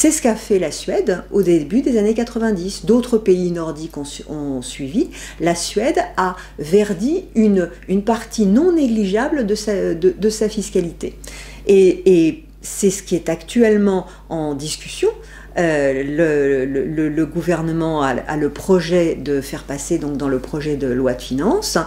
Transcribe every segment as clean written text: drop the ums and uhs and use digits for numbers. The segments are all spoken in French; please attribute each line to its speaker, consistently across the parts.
Speaker 1: C'est ce qu'a fait la Suède au début des années 90. D'autres pays nordiques ont suivi. La Suède a verdi une partie non négligeable de sa fiscalité. Et c'est ce qui est actuellement en discussion. Le gouvernement a le projet de faire passer, donc dans le projet de loi de finances,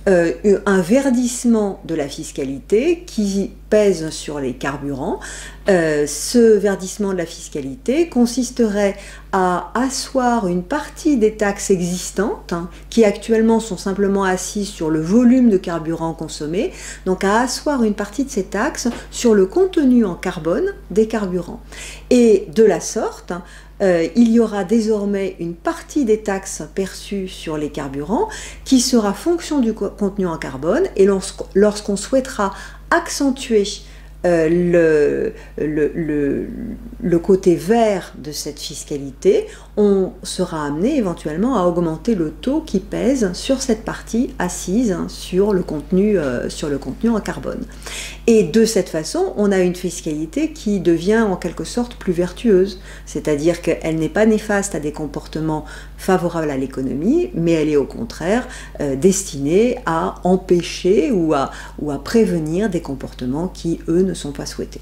Speaker 1: un verdissement de la fiscalité qui pèse sur les carburants. Ce verdissement de la fiscalité consisterait à asseoir une partie des taxes existantes, qui actuellement sont simplement assises sur le volume de carburant consommé, donc à asseoir une partie de ces taxes sur le contenu en carbone des carburants. Et de la sorte, il y aura désormais une partie des taxes perçues sur les carburants qui sera fonction du contenu en carbone, et lorsqu'on souhaitera accentuer le côté vert de cette fiscalité, on sera amené éventuellement à augmenter le taux qui pèse sur cette partie assise sur le contenu en carbone. Et de cette façon, on a une fiscalité qui devient en quelque sorte plus vertueuse, c'est-à-dire qu'elle n'est pas néfaste à des comportements favorables à l'économie, mais elle est au contraire destinée à empêcher ou à prévenir des comportements qui, eux, ne sont pas souhaités.